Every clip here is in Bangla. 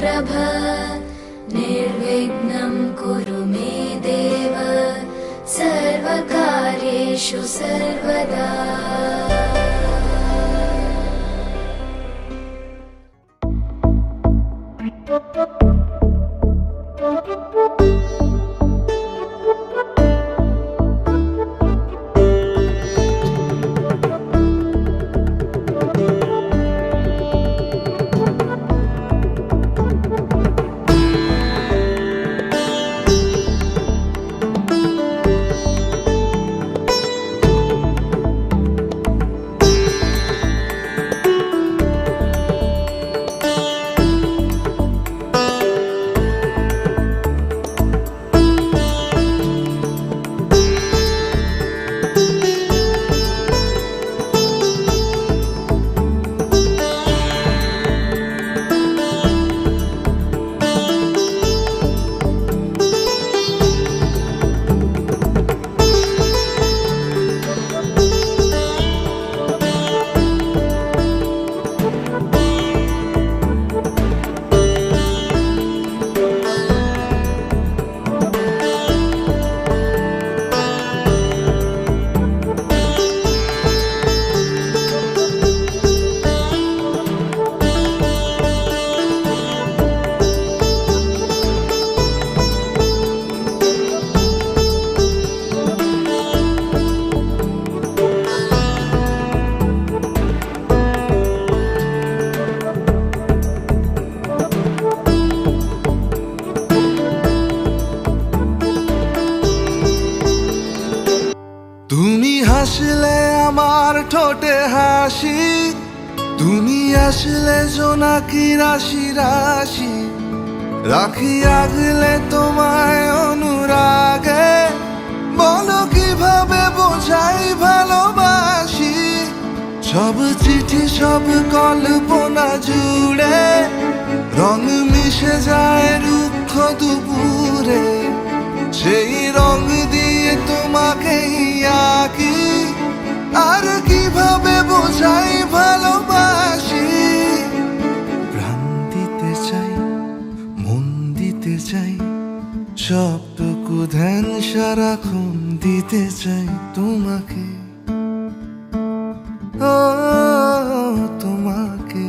प्रभ निर्विघ्नं कुरु मे देव सर्वकार्येषु सर्वदा। হাসলে আমার ঠোঁটে হাসি, তুমি আসলে জোনাকি রাশি রাশি, রাখি আগলে তোমায় অনুরাগে, বলো কিভাবে বোঝাই ভালোবাসি। সব চিঠি সব কল্পনা জুড়ে রং মিশে যায় রুক্ষ দুপুরে, সেই রং দিয়ে তোমাকেই আঁকি, আর কিভাবে বোঝাই ভালোবাসি। প্রাণ দিতে চাই, মন দিতে চাই, সবটুকু ধ্যান সারাক্ষণ দিতে চাই তোমাকে, ও তোমাকে।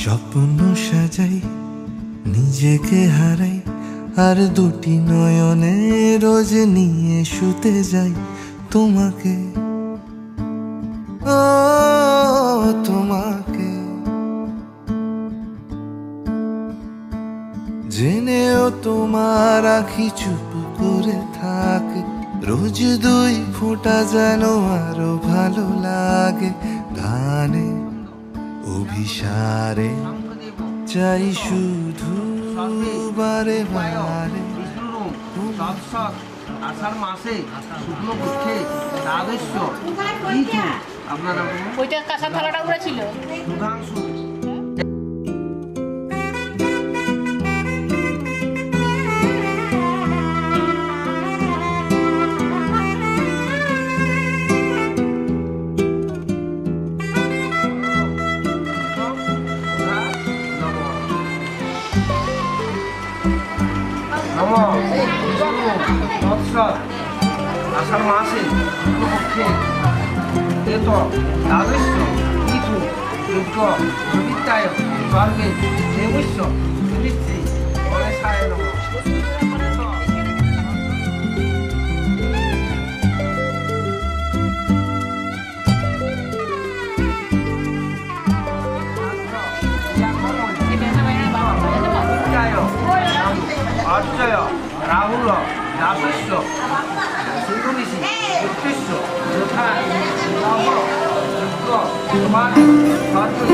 স্বপ্ন সাজাই, নিজেকে হারাই, আর দুটি নয়নে রোজ নিয়ে শুতে যাই তোমাকে, ও তোমাকে। জেনেও তোমার আখি চুপ করে থাকে, রোজ দুই ফোঁটা যেন আরো ভালো লাগে। গানে অভিসারে চাই শুধু বারে বারে। আষাঢ় মাসে শুকনো পক্ষে রাধস্য আপনার ওইটা কাঁচা থালাটা উড়েছিল সুধাংশু। আষাঢ় মাসে শুক্লপক্ষে এত রাধস্য মিথু যজ্ঞ প্রবৃত্তায় স্বর্গে দেবস্য সুমিত্রী গণেশায় নমঃ। অর্চয় রাহুল দাসস্য সিন্ধুনিশি উৎকৃষ্ট যথা যজ্ঞ সমাধি সর্বে।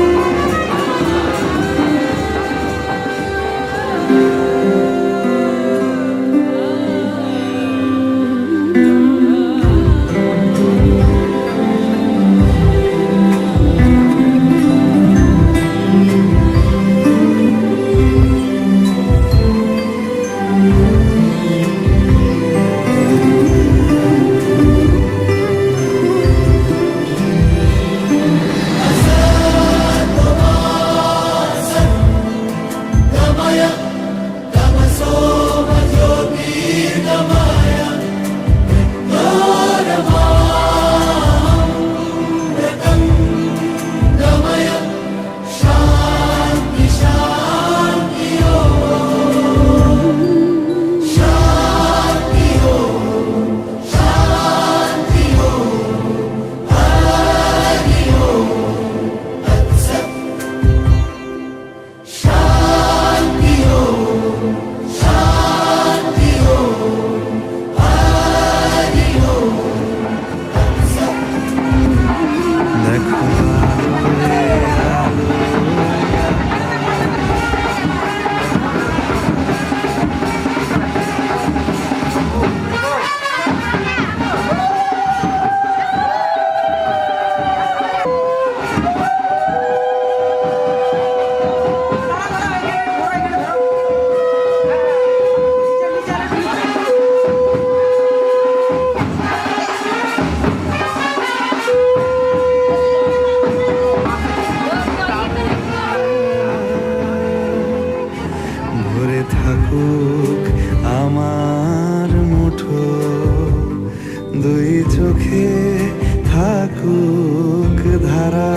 চোখে থাকুক ধারা,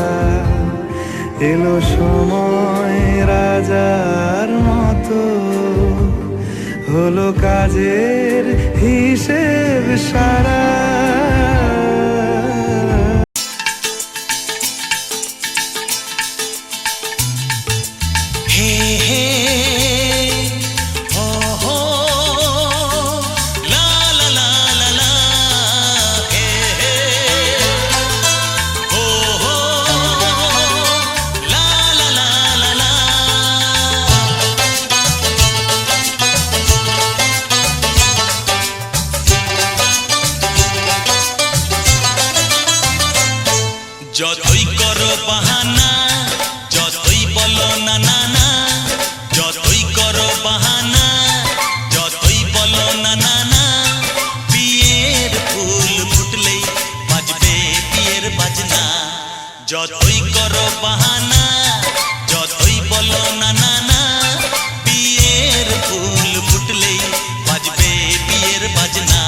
এলো সময় রাজার মতো, হলো কাজের হিসেব সারা। যতই করো বাহানা, যতই বলো না না না, যতই করো বাহানা, যতই বলো না না না, বিয়ের ফুল ফুটলেই বাজবে বিয়ের বাজনা। যতই করো বাহানা, যতই বলো না না না, বিয়ের ফুল ফুটলেই বাজবে বিয়ের বাজনা।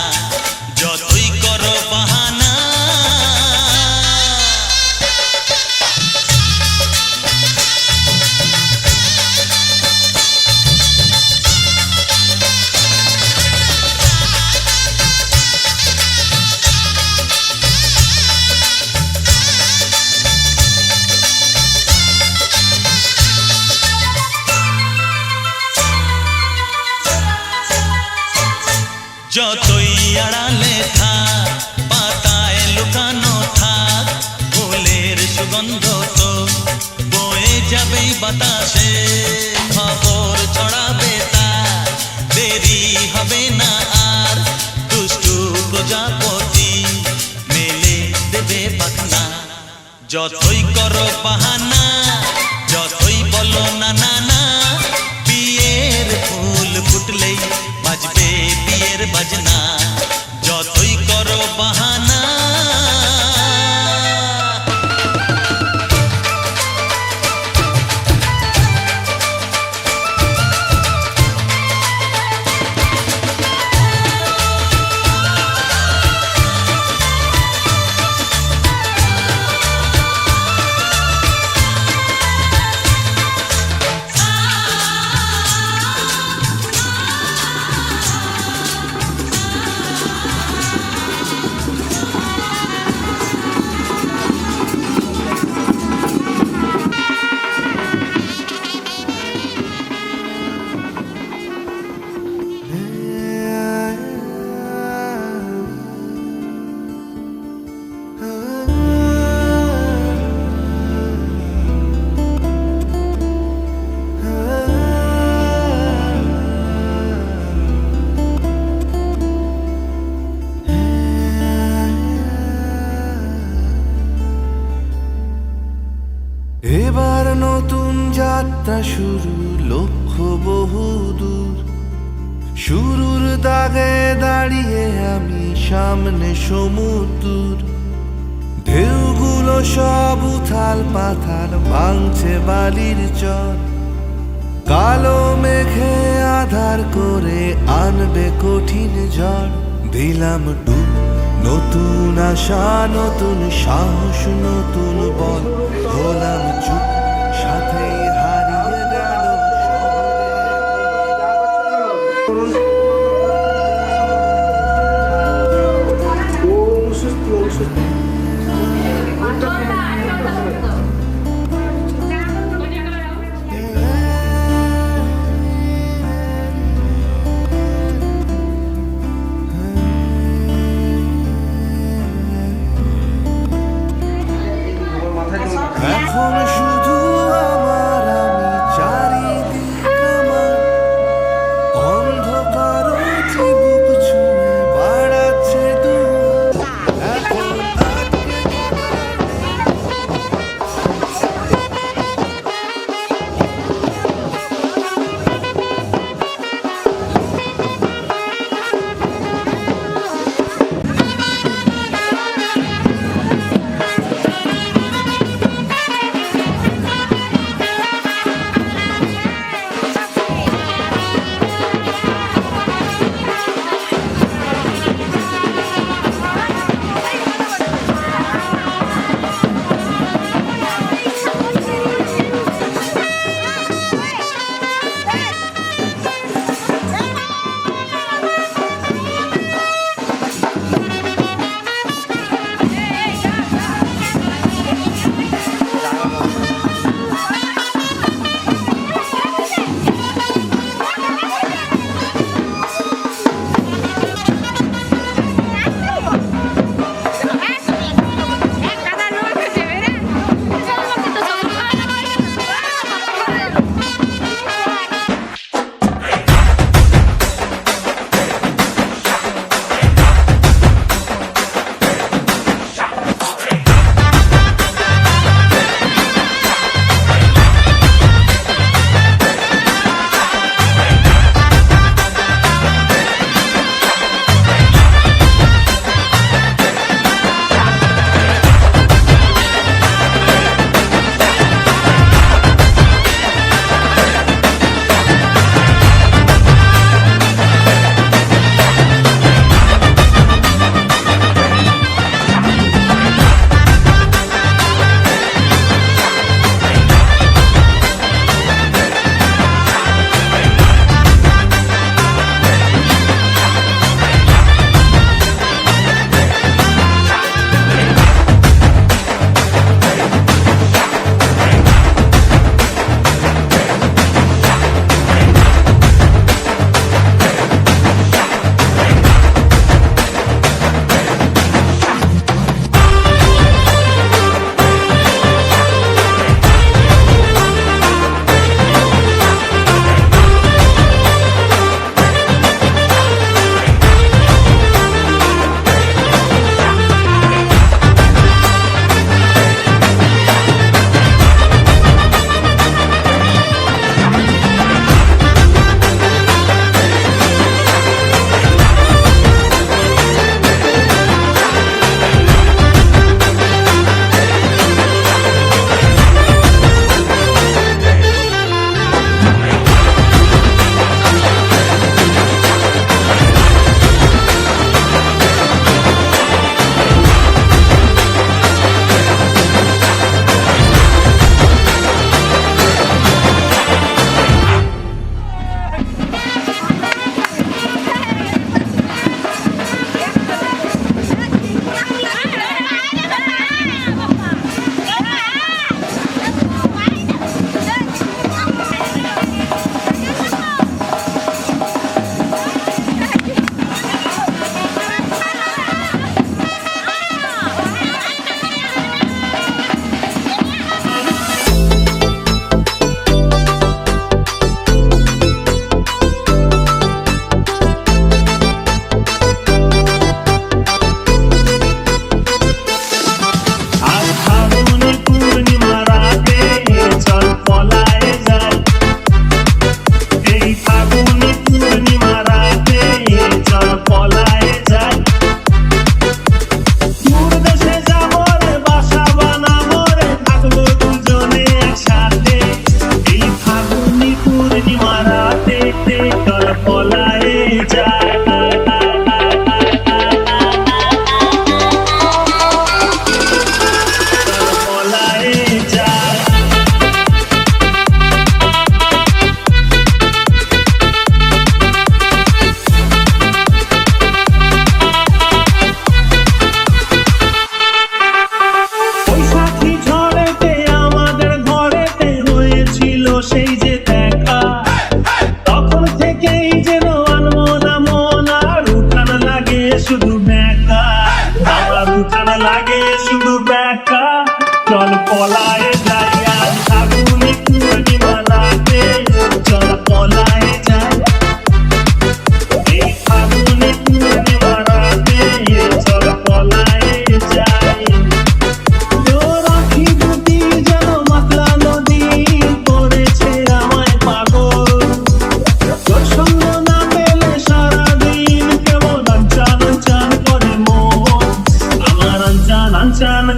যতই করো বাহানা। যতই আড়ালে থাক, পাতায় লুকানো থাক, ফুলের সুগন্ধ তো বয়ে যাবেই বাতাসে। খবর ছড়াবে তার, দেরি হবে না আর, দুষ্টু প্রজাপতি মেলে দেবে পাখনা। যতই করো বাহানা, যতই বলো না না না, বিয়ের ফুল ফুটলেই বাজবে বিয়ের বাজনা। যতই করো বাহানা। এবার নতুন যাত্রা শুরু, লক্ষ্য বহুদূর। শুরুর দাগে দাঁড়িয়ে আমি, সামনে সমুদ্র। ঢেউগুলো সব উথাল পাথাল, ভাঙছে বালির চর। কালো মেঘে আধার করে আনবে কঠিন ঝড়। দিলাম ডুব, নতুন আশা, নতুন সাহস, নতুন বল। হলাম চুপ, সাথেই হারিয়ে গেল এখন শুধু আমার, আমি চারিদিক আমার। অন্ধকার চিবুক ছুঁয়ে বাড়াচ্ছে দুয়ার। এখন আটকে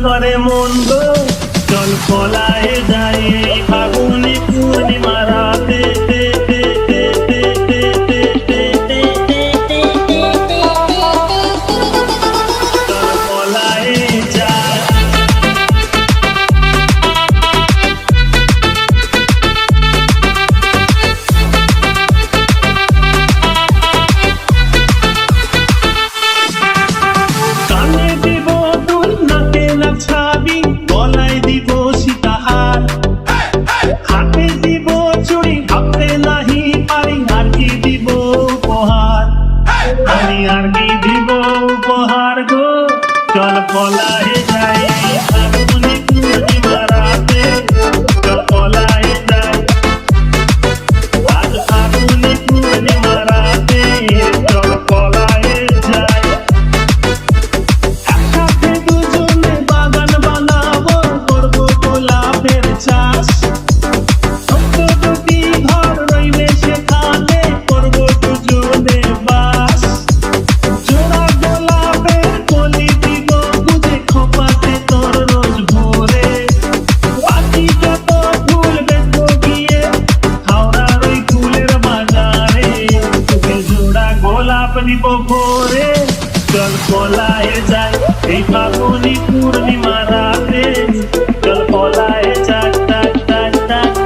করে মন গো চল পলায়ে যাই এই ফাগুনে পূর্ণিমা রাতে চল পলায়ে যাই কানে দিব দুল নাকে নাচাবি গলায় দিব সীতাহার হাতে দিব চুড়ি ভাবতে নাহি পারি আর কি দিব উপহার আমি আর কি দিব উপহার গো চল পলায়ে যাই এই ফাগুনে পূর্ণিমা রাতে চল পলায়ে যাই আজ ফাগুনে পূর্ণিমা রাতে চল পলায়ে যাই একসাথে দুজনে বাগান বানাবো করবো গোলাপের চাষ ছোট্ট দুটি ঘর রইবে সেখানে করবো দুজনে বাস জোড়া গোলাপের কলি দিব বুঝে খোপাতে তোর রোজ ভোরে বাকি যত ফুল বেচবো গিয়ে হাওড়ার ওই ফুলের বাজারে তোকে জোড়া গোলাপ দিব ভোরে চল পলায়ে যাই এই ফাগুনি পূর্ণিমা রাতে চল পলায়ে যাই চল পলায়ে যাই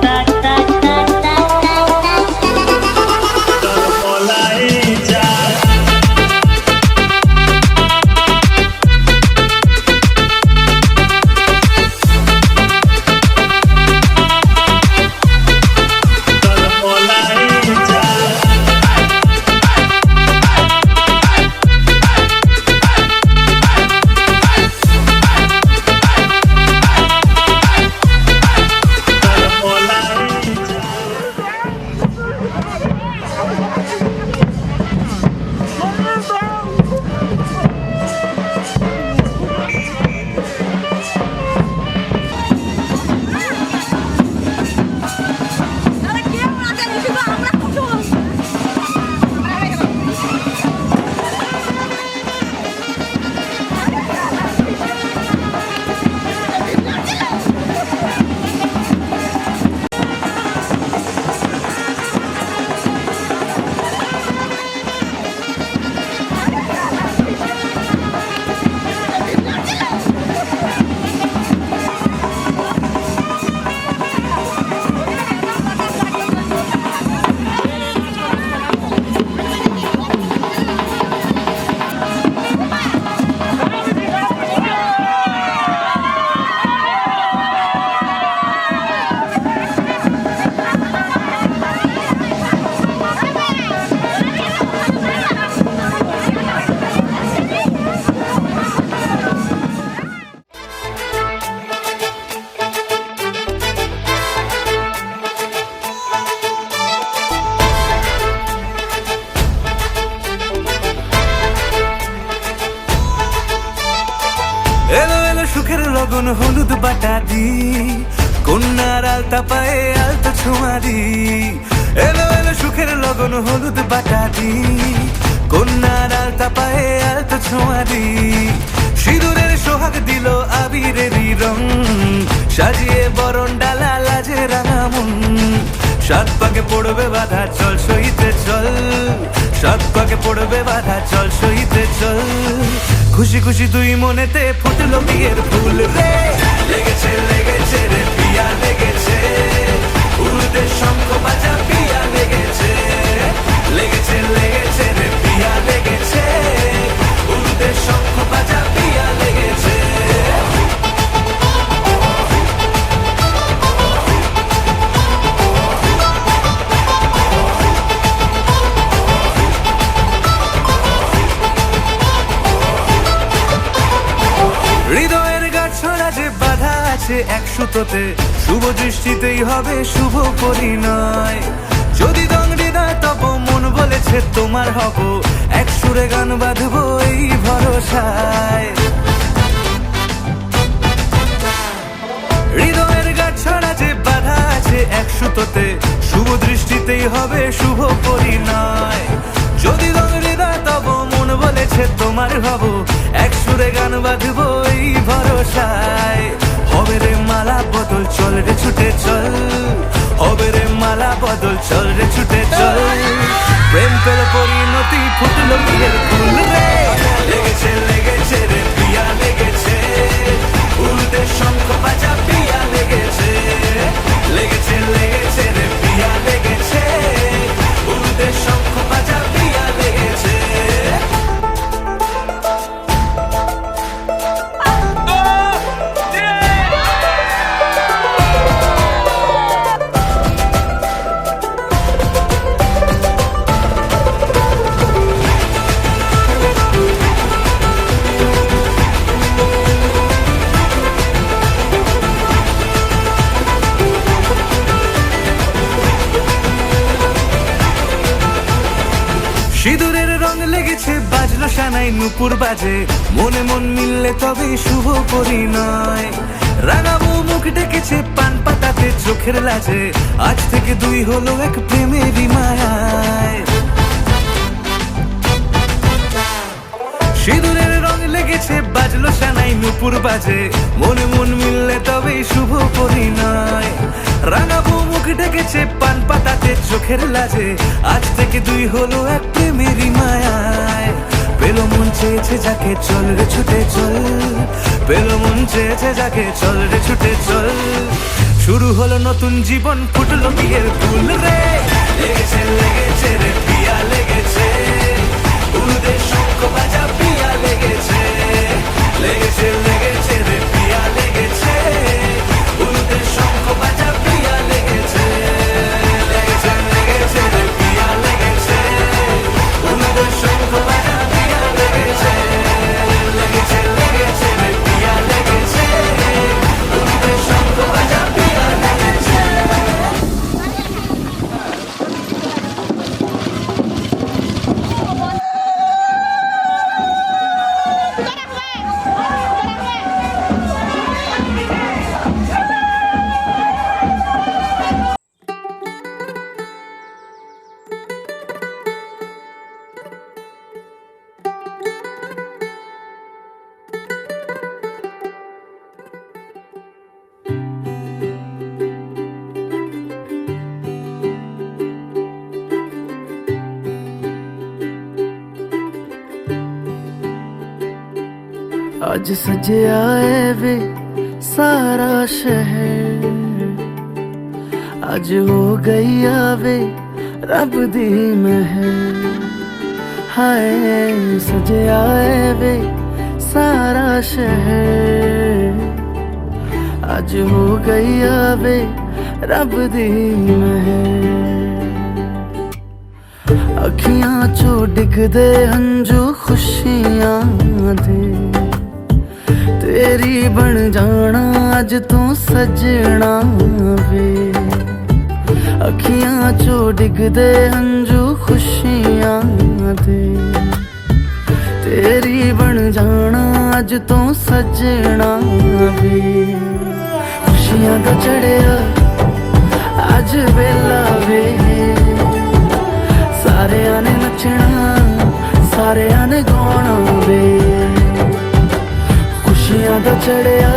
চল পলায়ে যাই চল পলায়ে যাই এলো এলো সুখের লগন হলুদ বাটা দি কন্যার আলতা পায়ে আলতা ছোঁয়া দি এলো এলো সুখের লগন হলুদ বাটা দি কন্যার আলতা পায়ে আলতা ছোঁয়া দি সিঁদুরের সোহাগ দিল আবিরেরই রং সাজিয়ে বরণ ডালা লাজে রাঙা মন সাত পাকে পড়বে বাধা চল সইতে চল সাত পাকে পড়বে বাধা চল সইতে চল খুশি খুশি দুই মনেতে ফুটলো বিয়ের ফুল রে লেগেছে লেগেছে রে পিয়া লেগেছে উরুদের শঙ্খ বাজা পিয়া লেগেছে লেগেছে লেগেছে রে পিয়া লেগেছে উরুদের শঙ্খ বাজা পিয়া লেগেছে হৃদয়ের গাছড়া যে বাধা আছে এক সুতোতে শুভ দৃষ্টিতেই হবে শুভ পরিণয় যদি দংড়ি দেয় তব মন বলেছে তোমার হব এক সুরে গান বাঁধবো এই ভরসায় হৃদয়ের গাছড়া যে বাধা আছে এক সুতোতে শুভ দৃষ্টিতেই হবে শুভ পরিণয় যদি দংড়ি দেয় তব মন বলেছে তোমার হব এক সুরে গান বাঁধবো এই ভরসায়। হবে রে মালা বদল, চল রে ছুটে চল, হবে রে মালা বদল, চল রে ছুটে চল। প্রেম পেল পরিণতি, ফুটলো বিয়ের ফুল রে। লেগেছে লেগেছে রে পিয়া লেগেছে, উল্টে শঙ্খ বাজা পিয়া লেগেছে। লেগেছে লেগেছে রে পিয়া লেগেছে, উল্টে শঙ্খ বাজা পিয়া লেগেছে। সিঁদুরের রং লেগেছে, বাজলো সানাই নুপুর বাজে, মনে মন মিললে তবে শুভ পরিণয়। রাঙাবো মুখ ডেকেছে পান পাতাতে চোখের লাজে, আজ থেকে দুই হলো এক প্রেমেরই মায়ায়। সিঁদুরের রং লেগেছে, বাজলো সানাই নুপুর বাজে, মনে মন মিললে তবে শুভ পরিণয়। রাঙাবো মুখ ডেকেছে পান পাতাতে চোখের লাজে, আজ থেকে দুই হলো এক প্রেমেরই মায়ায়। পেলো মন চেয়েছে যাকে, চল রে ছুটে চল, পেলো মন চেয়েছে যাকে, চল রে ছুটে চল। শুরু হলো নতুন জীবন, ফুটলো বিয়ের ফুল রে। লেগেছে লেগেছে রে পিয়া লেগেছে, উলুদে শঙ্খ বাজা পিয়া লেগেছে। লেগেছে লেগেছে রে পিয়া লেগেছে, উলুদে শঙ্খ বাজা পিয়া লেগেছে। লেগেছে লেগেছে রে পিয়া লেগেছে, উলুদে শঙ্খ বাজা পিয়া লেগেছে। লেগেছে লেগেছে রে পিয়া লেগেছে, উলুদে শঙ্খ বাজা পিয়া লেগেছে। आज सजया है वे सारा शहर, आज हो गई आवे रब दी महर। हाय सजया है वे सारा शहर, आज हो गई आवे रब दी महर। अखियां चो डिगदे हंजू खुशियां दे, तेरी बन जाना अज तू सजना वे। अखियां चो डिगदे हंजू खुशियां दे, तेरी बन जाना अज तू सजना वे। खुशियां दा चढ़िया अज वेला वे, सारेयां ने नचना सारेयां ने गाना वे। खुशियां दा चढ़िया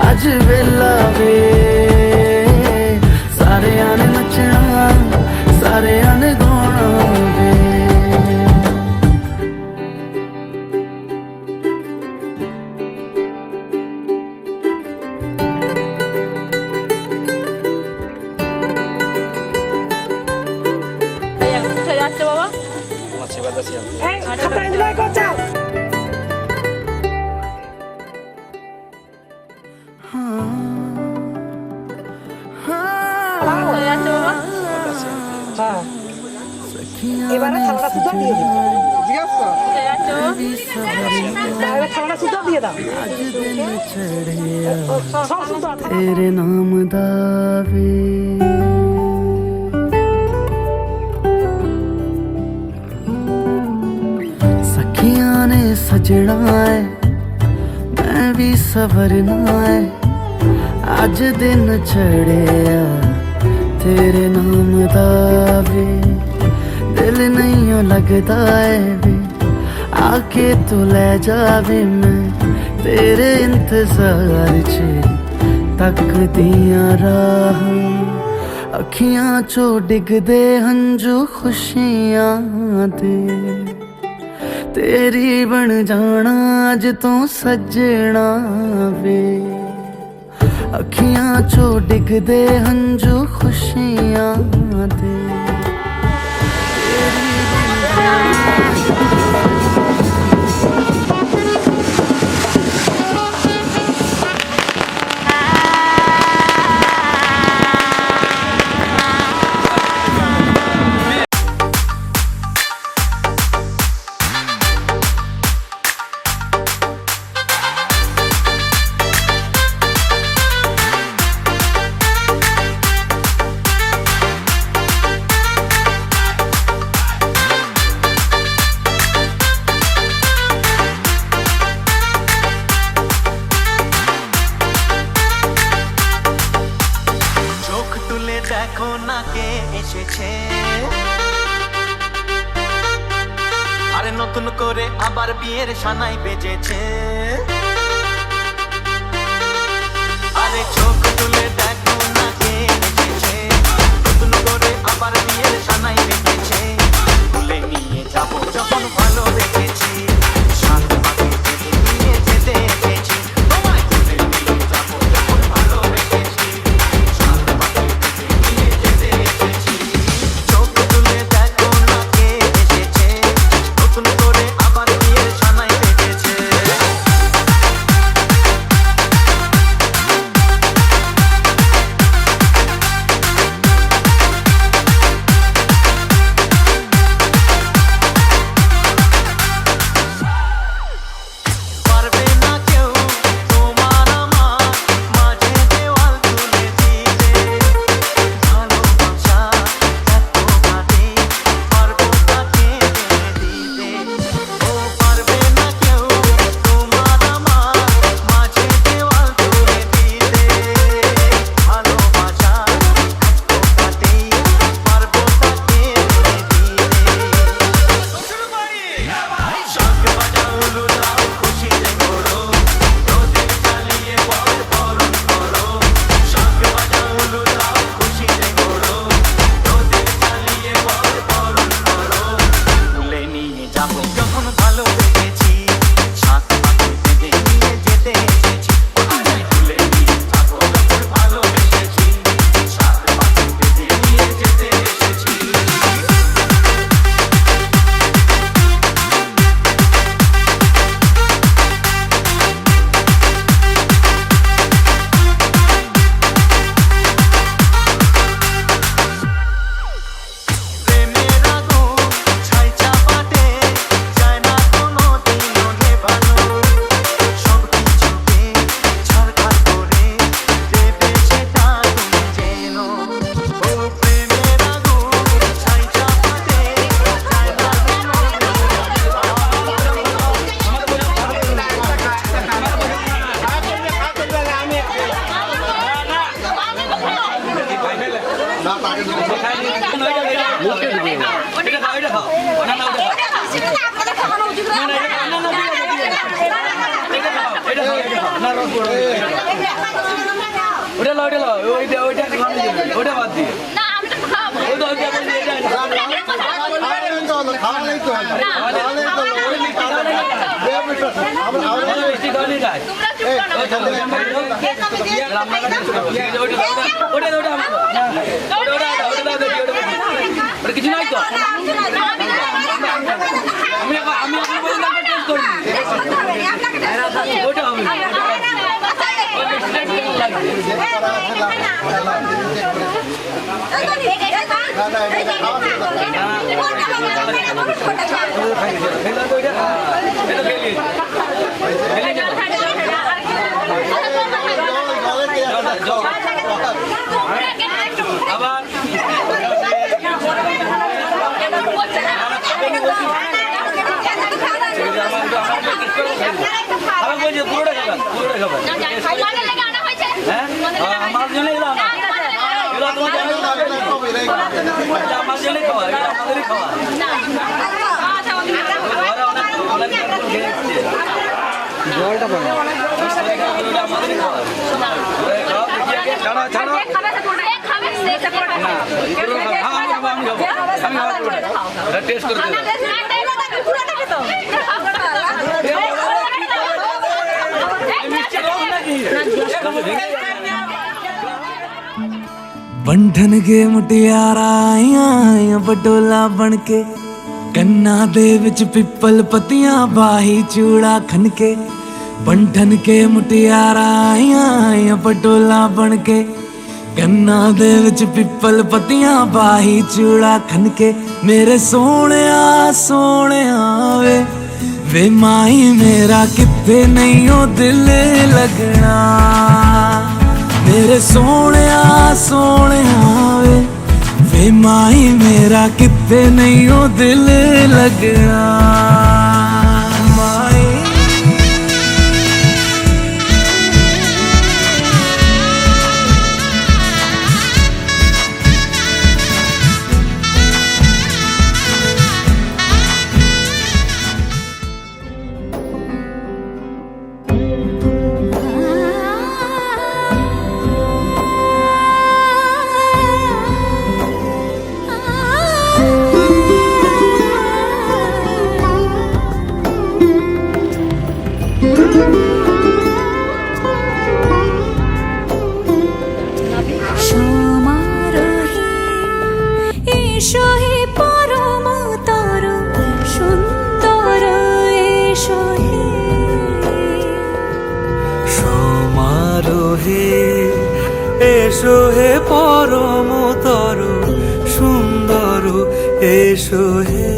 अज वेला वे, सारेयां ने नचना सारेयां ने गाना वे। এবারে থালাটা সুদ্ধা দিয়ে দিই, এবারে থালাটা সুদ্ধা দিয়ে দাও। সব সুদ্ধা तेरे नाम दावे सखियां ने सजना है, मैं भी सवरना है। अज दिन चढ़िया तेरे नाम दावे, दिल नहीं लगता है वे आके तू ले जावे मैं तेरे इंतजार च तकदियां राह अखियां चो डिगदे हंजू खुशियां दे तेरी बन जाना अज तो सजना वे अखियां चो डिगदे हंजू खुशियां दे तेरी बन দেখো না কে এসেছে আরে নতুন করে আবার বিয়ের সানাই বেজেছে আরে চোখ তুলে দেখো না কে এসেছে নতুন করে আবার বিয়ের সানাই বেজেছে তুলে নিয়ে যাব যখন ভালো দেখেছি সাত পাখি নিয়ে যেতে এসেছি তোমায় তুলে নিয়ে যাব যখন ভালো দেখেছি চোখ তুলে দেখো না কে এসেছে নতুন করে আবার বিয়ের সানাই বেজেছে কিছু নাই তো ওটা হবে আবার আমার জন্য খাওয়া আমাদেরই খাওয়া बंधन के मुटियारा आईਆਂ बटोला बन के ਕੰਨਾਂ ਦੇ ਵਿੱਚ ਪਿੱਪਲ ਪੱਤੀਆਂ ਬਾਹੀ ਚੂੜਾ ਖਨ ਕੇ ਬੰਧਨ ਕੇ ਮੁਟਿਆਰਾ ਆਈਆਂ ਪਟੋਲਾ ਬਣ ਕੇ ਕੰਨਾਂ ਦੇ ਵਿੱਚ ਪਿੱਪਲ ਪੱਤੀਆਂ ਬਾਹੀ ਚੂੜਾ ਖਨ ਕੇ ਮੇਰੇ ਸੋਹਣਿਆ ਸੋਹਣਿਆ ਵੇ ਮਾਈ ਮੇਰਾ ਕਿੱਥੇ ਨਹੀਂ ਉਹ ਦਿਲ ਲੱਗਣਾ ਮੇਰੇ ਸੋਹਣਿਆ ਸੋਹਣਿਆ ਵੇ ਮਾਈ ਮੇਰਾ ਕਿੱਥੇ ਨਹੀਂ ਉਹ ਦਿਲ ਲੱਗਣਾ ਮਾਈ এসো হে পরমতর সুন্দর এসো হে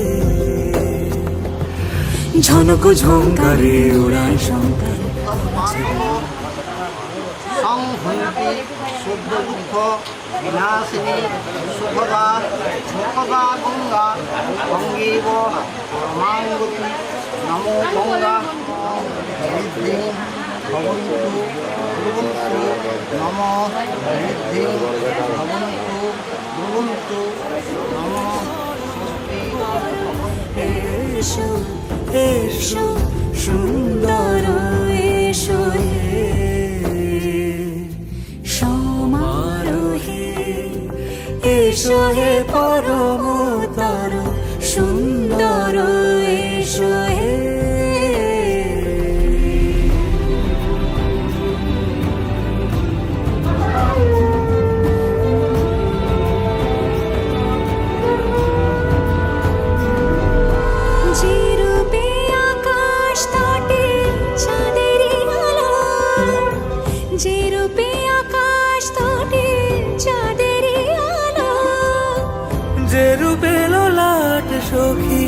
ঝনক ঝঙ্কারে উড়ায় শঙ্কর সংহন্তি শুদ্ধ দুঃখ বিনাশিনী সুখদা সুখদা গঙ্গা গঙ্গেব পরমাঙ্গতি নমো গঙ্গা বৃদ্ধি ভবন্তু ব্রুবন্তু নমো বৃদ্ধি ভবন্তু ব্রুবন্তু নমো এসো এসো সুন্দর এসো হে সমারোহে এসো হে পরমতর সুন্দর এসো হে সখী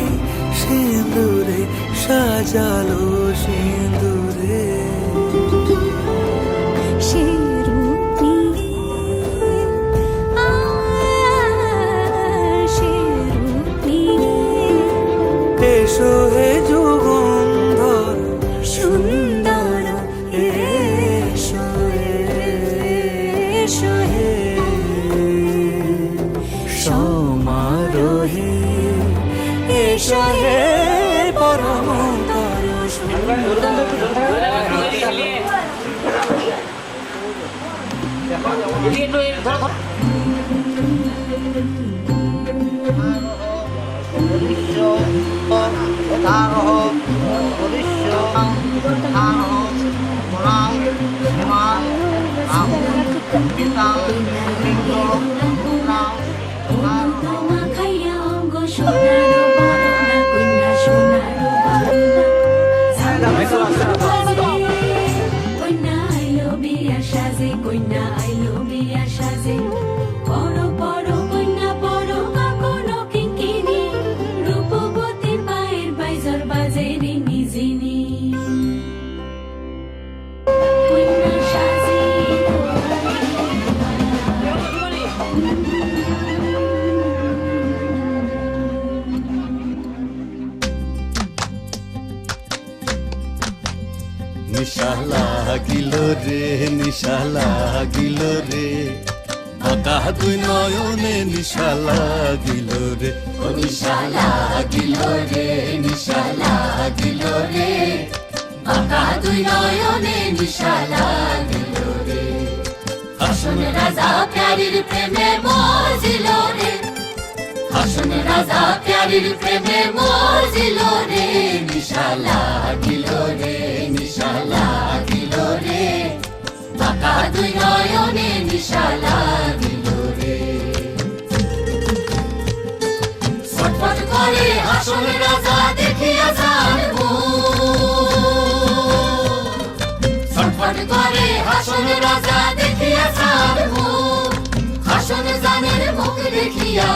সিঁদুরে সাজালো সিঁদুরে সে রূপ এসো হে যুগন্ধর সুন্দর এসো এসো হে সমারোহে এসো হে পরমতর নিশা লাগিল রে নিশা লাগিল রে বাঁকা দুই নয়নে নিশা লাগিল রে নিশা লাগিল রে নিশা লাগিল রে বাঁকা দুই দুই নয়নে নিশা লাগিল রে হাসন রাজা প্যারির প্রেমে মজিল রে হাসন রাজা প্যারির প্রেমে মজিল রে নিশা লাগিল রে নিশা লাগিল রে বাঁকা দুই নয়নে নিশা লাগিল রে ছটফট করে হাসন রাজা দেখিয়া যার ছটফট করে হাসন রাজা দেখিয়া যার হাসন জানের মুখ দেখিয়া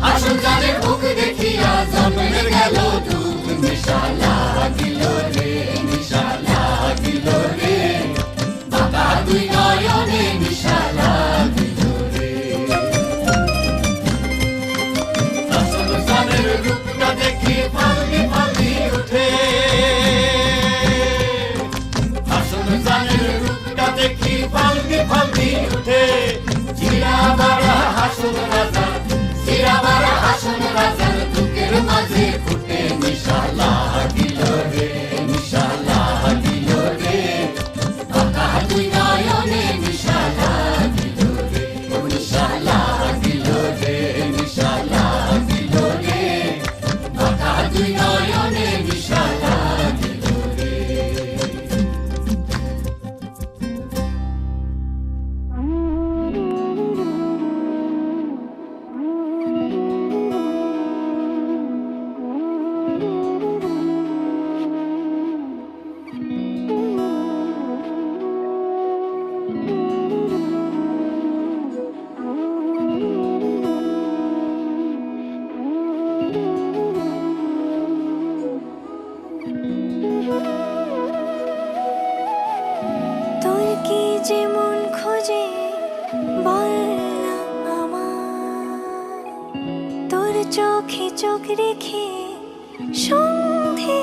হাসন জানের মুখ দেখিয়া জন্মে গেল দুঃখ নিশা লাগিল রে নিশা লাগিল রে বাঁকা দুই নয়নে নিশা লাগিল রে হাসন জানের রূপটা দেখি ফালকি ফালকি উঠে হাসন জানের রূপটা দেখি ফালকি ফালকি উঠে জিরা বাড়া হাসন রাজা জিরা বাড়া হাসন রাজার দুঃখের মাঝে ফুটে নিশা লাগিল রে নিশা লাগিল রে বাঁকা দুই নয়নে নিশা লাগিল রে নিশা লাগিল রে নিশা লাগিল রে বাঁকা দুই নয়নে নিশা লাগিল রে তোর কি যেমন খোঁজে বল না আমায় তোর চোখে চোখ রেখে সন্ধে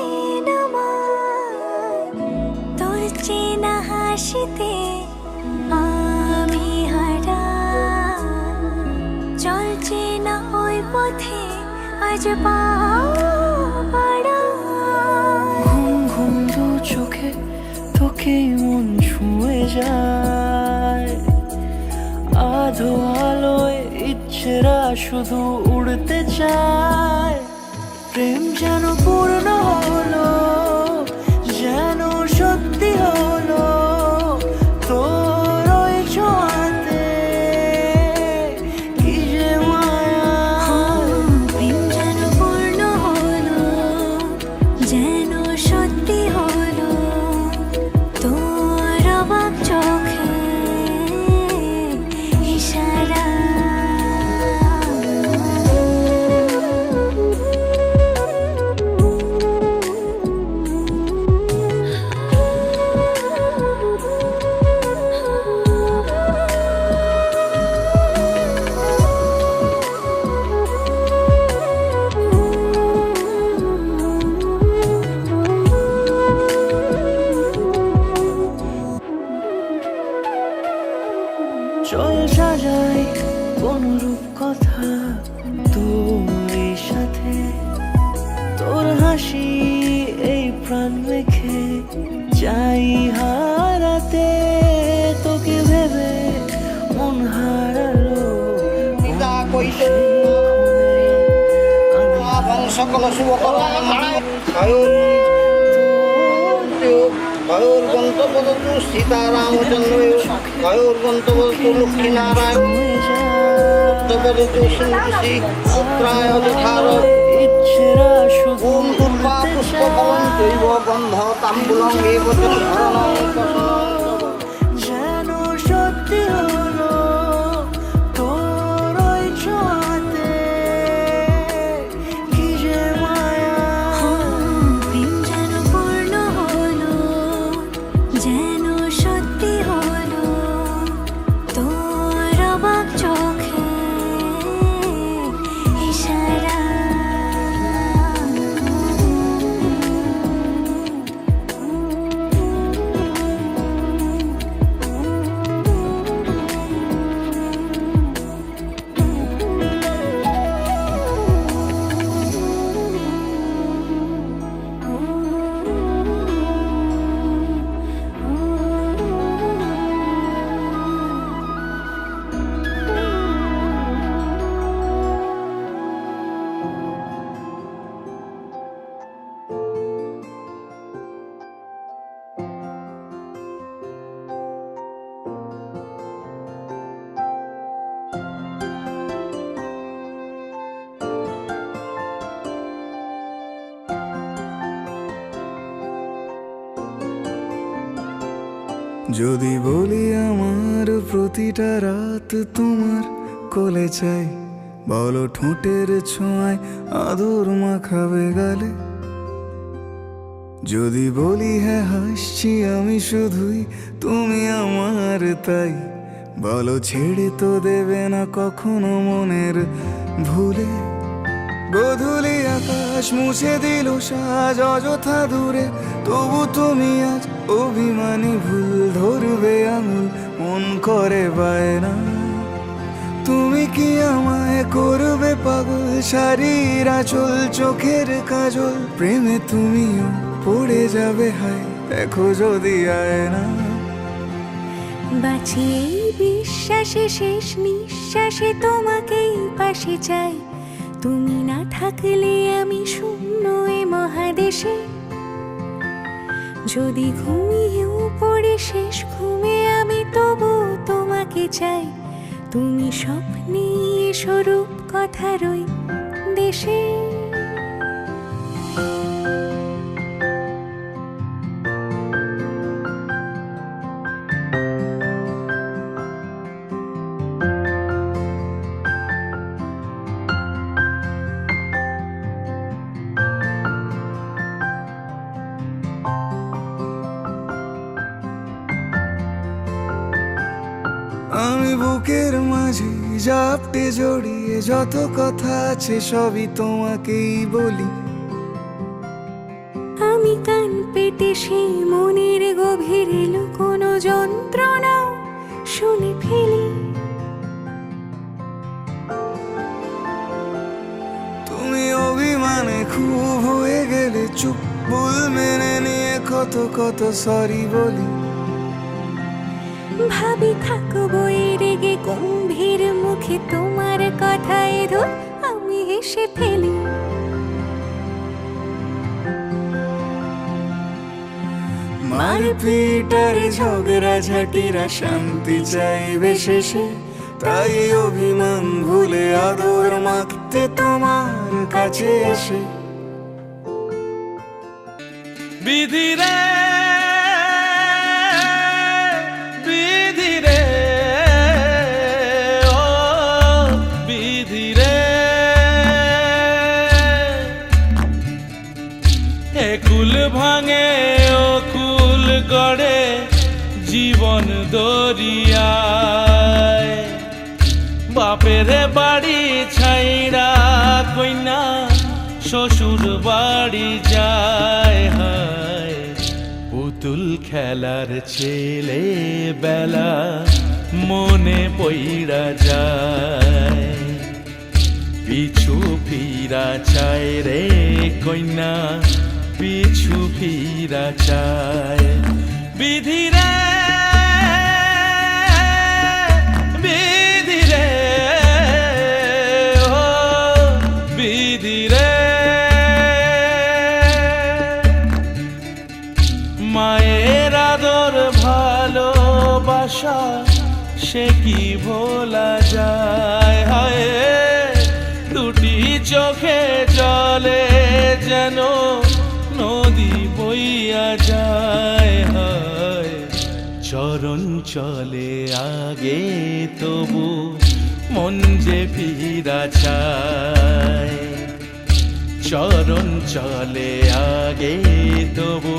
নামায় তোর চেনা হাসিতে আমি হারাই চল চেনা ওই পথে আজ পা বাড়াই ঘুম ঘুম দু চোখে তোকে মন ছুঁয়ে যায় আধো আলোয় ইচ্ছেরা শুধু উড়তে চায় প্রেম যেন পূর্ণ হলো যেন সত্যি হলো তোর ওই ছোঁয়াতে কি যে মায়া প্রেম যেন পূর্ণ হলো যেন সত্যি হলো তোর অবাক চোখে ইশারা চল সাজাই কোন রূপ কথা তোর সাথে তোর হাসি এই প্রাণ মেখে চাই হারাতে তোকে ভেবে মন হারালো পিতা কইতে সকল শুভ কয়োর গন্তব্য সীতারামচন্দ্র কয়োর গন্তব্য লক্ষ্মীনারায়ণ গন্তব্য পুত্রায় যথার ওম দুর্বা পুষ্প পবন জৈব গন্ধ তাম্বুলং এব যেন সত্যি হলো তোর ওই ছোঁয়াতে কি যে মায়া প্রেম যেন পূর্ণ হলো যেন সত্যি হলো তোর অবাক চোখে ইশারা যদি বলি আমার প্রতিটা রাত তোমার কোলে চাই, বলো ঠোঁটের ছোঁয়ায় আদর মাখাবে গালে। যদি বলি হ্যাঁ হাসছি আমি শুধুই, তুমি আমার তাই, বলো ছেড়ে তো দেবে না কখনো মনের ভুলে। গোধূলি আকাশ মুছে দিল সাজ অযথা দূরে, তবু তুমি আজ অভিমানী ভুল ধরবে আঙুল, মন করে বায়না। তুমি কি আমায় করবে পাগল, শাড়ির আঁচল চোখের কাজল, প্রেমে তুমিও পড়ে যাবে হায় দেখো যদি আয়না। বাঁচি এই বিশ্বাসে শেষ নিঃশ্বাসে তোমাকেই পাশে চাই, তুমি না থাকলে আমি শূন্য এ মহাদেশে। যদি ঘুমিয়েও পড়ে শেষ ঘুমে আমি তবু তোমাকে চাই, তুমি স্বপ্নে স্বরূপ কথার ওই দেশে। আমি বুকের মাঝে জাপটে জড়িয়ে যত কথা আছে সবই তোমাকেই বলি। আমি কান পেতে সেই মনের গভীরে লুকোনো যন্ত্রণা শুনে ফেলি। তুমি অভিমানে খুব হয়ে গেলে চুপ, ভুল মেনে নিয়ে কত কত সরি বলি। ভাবি থাকবো এই রেগে গম্ভীর মুখে তোমার কথায় ধর আমি হেসে ফেলি। মারপিট আর ঝগড়া ঝাঁটিরা শান্তি চাইবে শেষে, তাই অভিমান ভুলে আদর মাখতে তোমার কাছে এসে। বিধিরে বিধিরে ও বিধিরে, একুল ভাঙে ও কুল গড়ে জীবন দরিয়ায়। বাপের বাড়ি ছাইড়া কইনা শ্বশুর বাড়ি যায় হায়, পুতুল খেলার ছেলে বেলা মনে পইড়া যায়। পিছু ফিরা চায় রে কইনা পিছু ফিরা চায়। বিধিরে বিধিরে ও বিধিরে, মায়ের আদর ভালোবাসা সে কি ভোলা যায় হায়। দুটি চোখে জলে যেন নদী বইয়া যায় হায়। চরণ চলে আগে তবু মন যে ফিরা চায়। চরণ চলে আগে তবু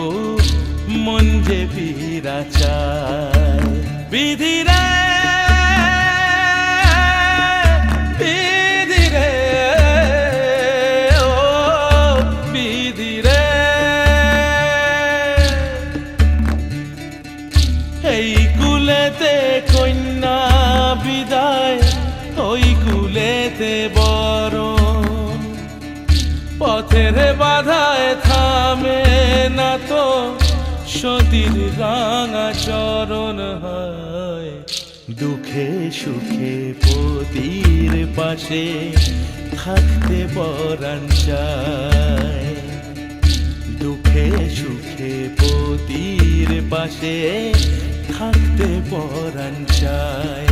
মন যে ফিরা চায়। বিধিরে বিধিরে ও বিধিরে, এই কুলেতে কন্যা বিদায় ওই কুলেতে বরণ। পথের বাধায় থামে না তো সতীর রাঙা চরণ হয়। দুঃখে সুখে পতির পাশে থাকতে পরাণ চায়। দুঃখে সুখে পতির পাশে থাকতে পরাণ চায়।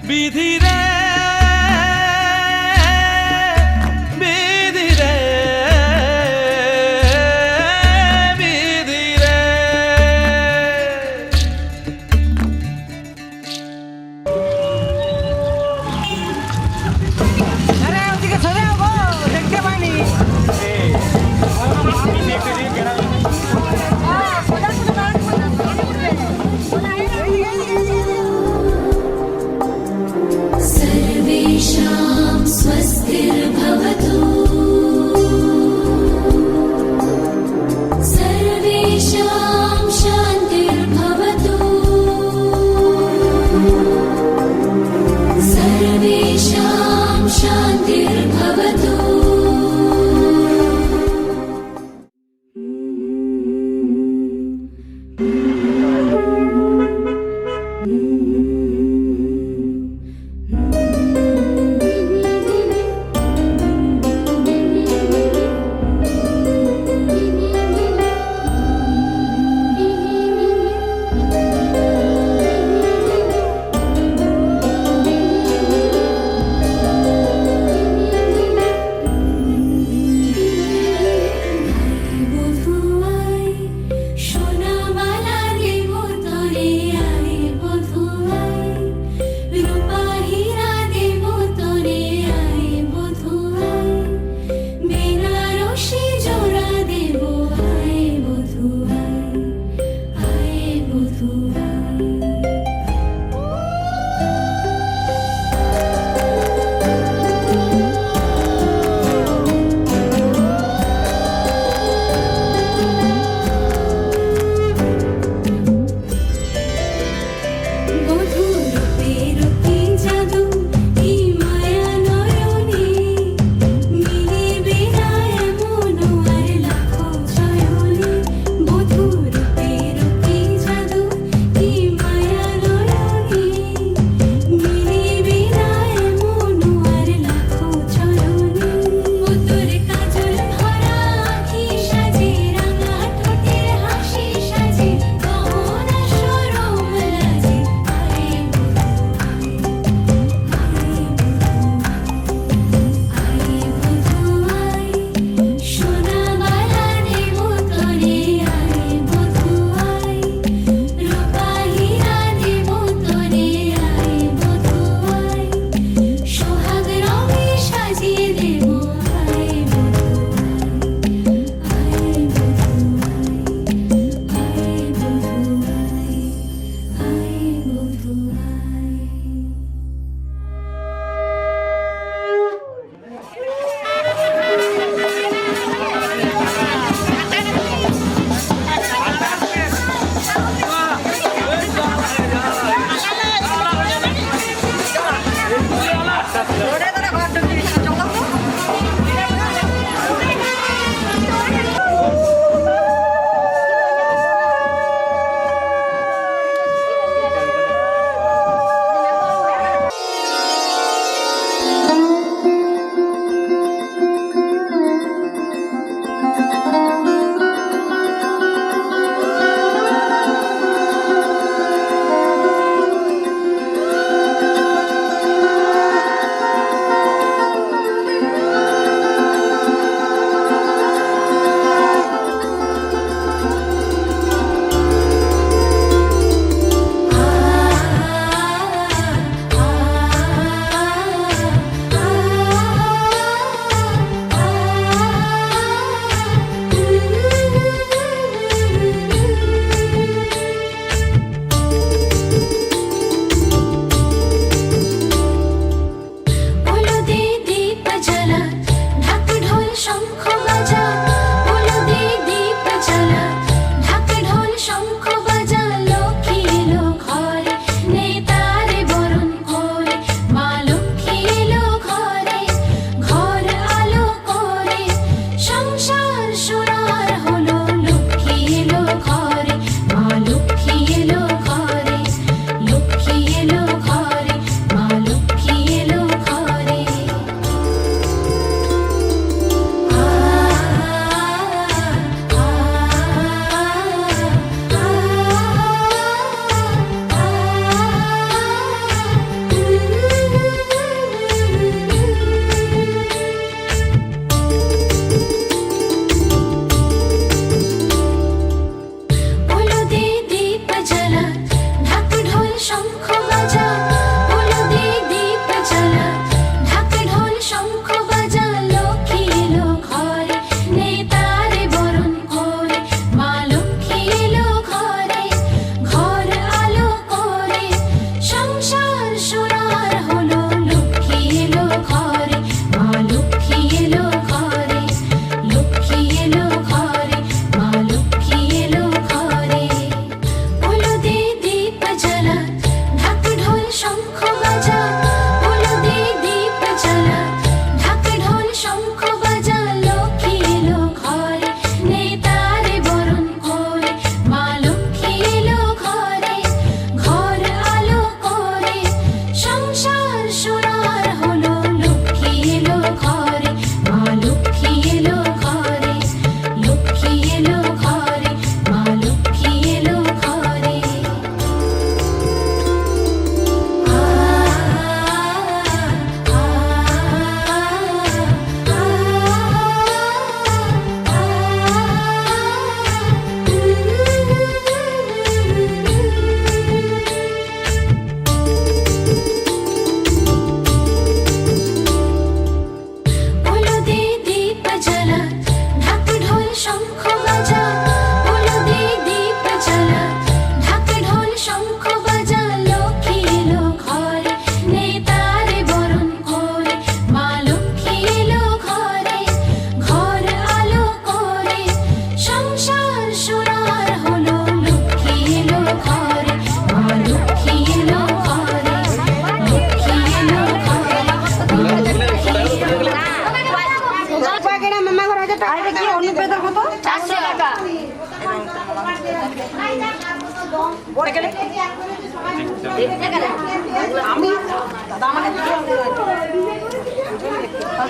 বিধিরে বিধিরে বিধিরে,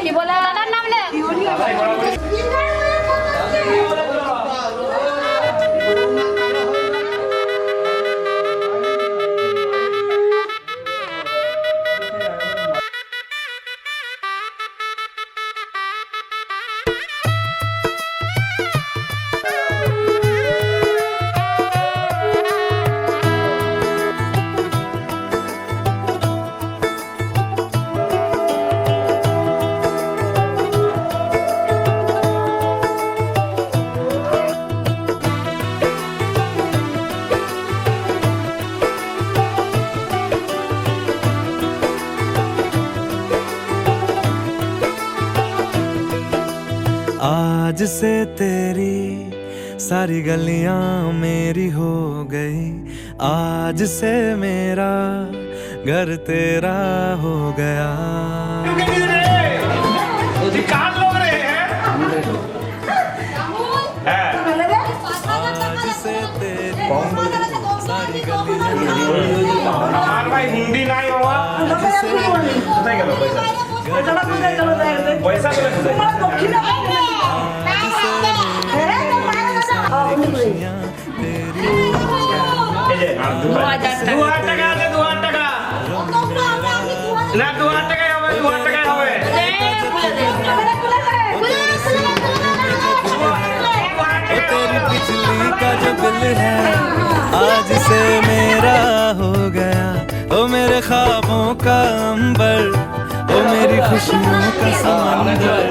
কি বলে দাদার নাম নে आज से तेरी सारी गलियां मेरी हो गई, आज से मेरा घर तेरा हो गया। कहाँ लोग रहे हैं? आज से तेरी सारी गलियां আমার ভাই হিন্দি নাই বাবা কোথায় গেল পয়সা পয়সা এই যে 2000 টাকা আছে 2000 টাকা না 2000 টাকাই হবে 2000 টাকাই হবে तेरी बिजली का जो बिल है आज से मेरा हो गया। ओ मेरे ख्वाबों का अंबर, ओ मेरी खुशियों का समंदर,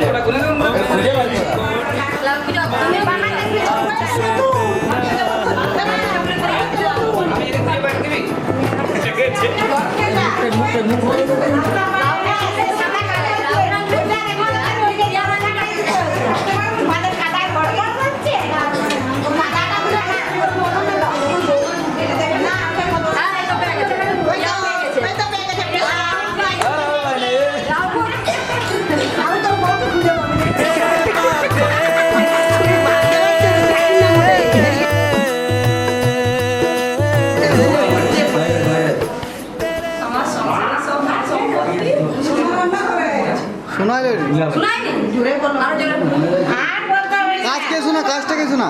শোনা যায় কাজ কে শোনা কাজটা কে শোনা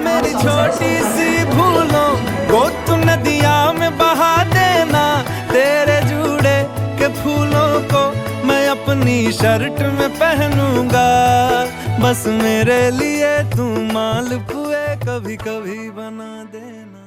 मेरी छोटी सी भूलों को तू नदिया में बहा देना। तेरे जुड़े के फूलों को मैं अपनी शर्ट में पहनूंगा। बस मेरे लिए तू मालपुए कभी कभी बना देना।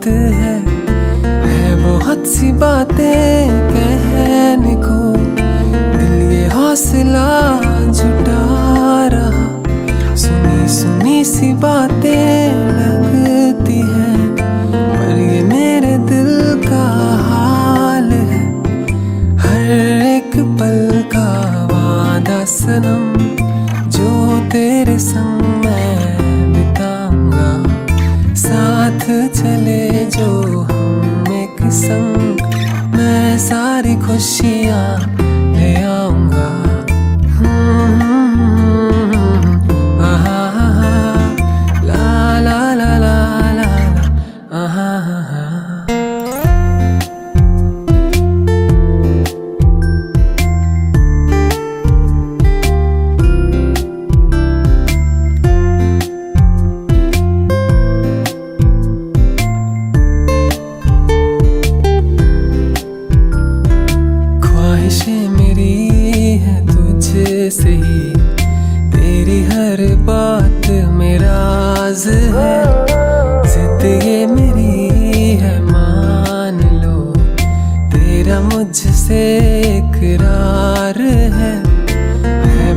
है बहुत सी बातें कहने को, दिल ये हौसला जुटा रहा, सुनी सुनी सी बातें लगती हैं, पर ये मेरे दिल का हाल है। हर एक पल का वादा सनम, जो तेरे संग मैं बिताऊंगा, साथ चले जो हम एक संग, मैं सारी खुशियाँ ले आऊंगा। ला ला ला ला ला ला ख्वाहिशें मेरी है तुझसे ही, तेरी हर बात मेरा राज है, जिद ये मेरी है मान लो, तेरा मुझसे इकरार है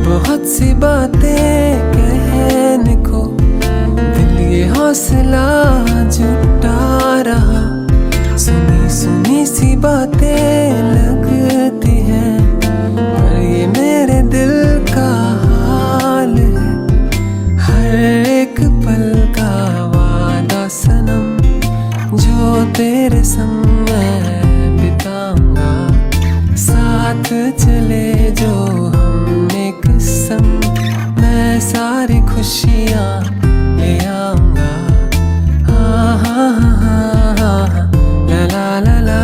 बहुत सी बातें कहने को, दिल ये हौसला जुटा रहा, सुनी सुनी सी बातें लगती हैं, पर ये मेरे दिल का हाल है। हर एक पल का वादा सनम, जो तेरे संग मैं बिताऊंगा, साथ चले जो हम एक संग, मैं सारी खुशियाँ ले आऊंगा। ला ला ला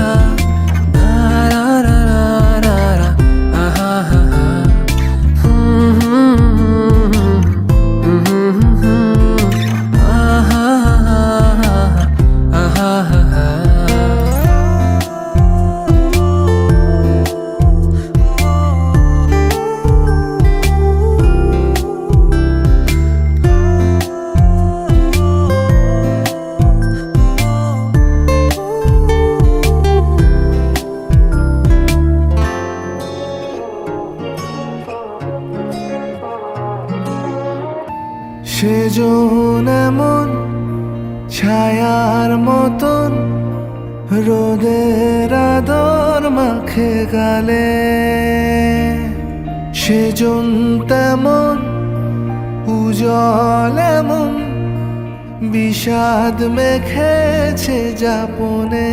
সেজন এমন ছায়ার মতন, রোদের আদর মাখে গালে, সেজন তেমন উজ্জ্বল এমন, বিষাদ মেখেছে যাপনে,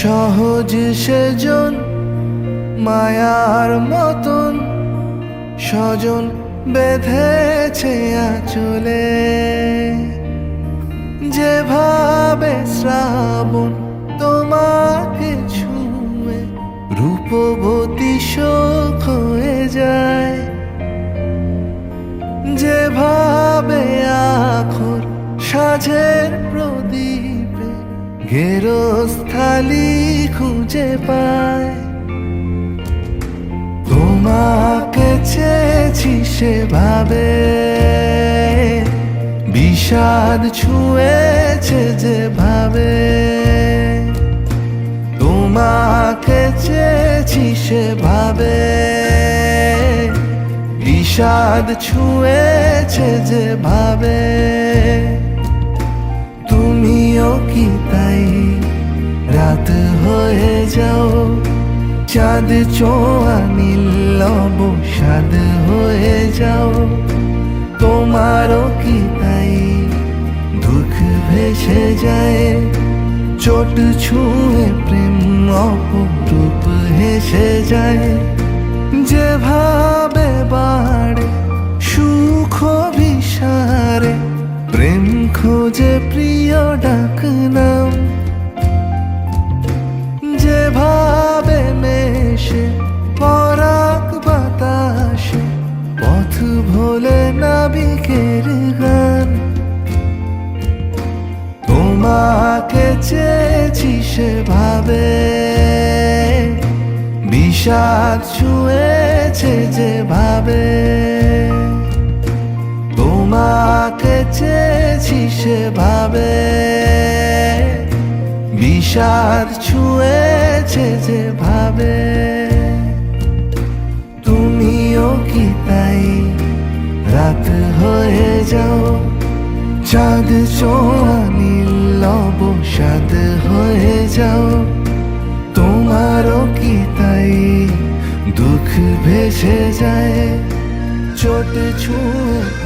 সহজ সেজন মায়ার মতন, স্বজন বেঁধেছে আঁচলে, যেভাবে শ্রাবণ তোমাকে ছুঁয়ে রূপবতী শোক হয়ে যায়, যেভাবে আখর সাঁঝের প্রদীপে গেরস্থালি খুঁজে পায়, তোমাকে চেয়েছি সেভাবে, বিষাদ ছুঁয়েছে যেভাবে, তোমাকে চেয়েছি সেভাবে, বিষাদ ছুঁয়েছে যেভাবে, তুমিও কি তাই রাত হয়ে যাও, চাঁদ ছোঁয়া নীল অবসাদ হয়ে যাও, তোমারও কি তাই দুঃখ ভেসে যায়, চোট ছুঁয়ে প্রেম অপরূপ হেসে যায়, যেভাবে বাড়ে সুখ অভিসারে, প্রেম খোঁজে প্রিয় ডাক নাম, যেভাবে মেশে পরাগ বাতাসে, পথ ভোলে নাবিকের গান, তোমাকে চেয়েছি সেভাবে, বিষাদ ছুঁয়েছে যেভাবে, তোমাকে মাকে চেয়েছি সেভাবে, বিষাদ ছুঁয়েছে যেভাবে, তুমিও কি তাই রাত হয়ে যাও, চাঁদ ছোঁয়া নীল অবসাদ হয়ে যাও, তোমারও কি তাই দুঃখ ভেসে যায়, চোট ছুঁয়ে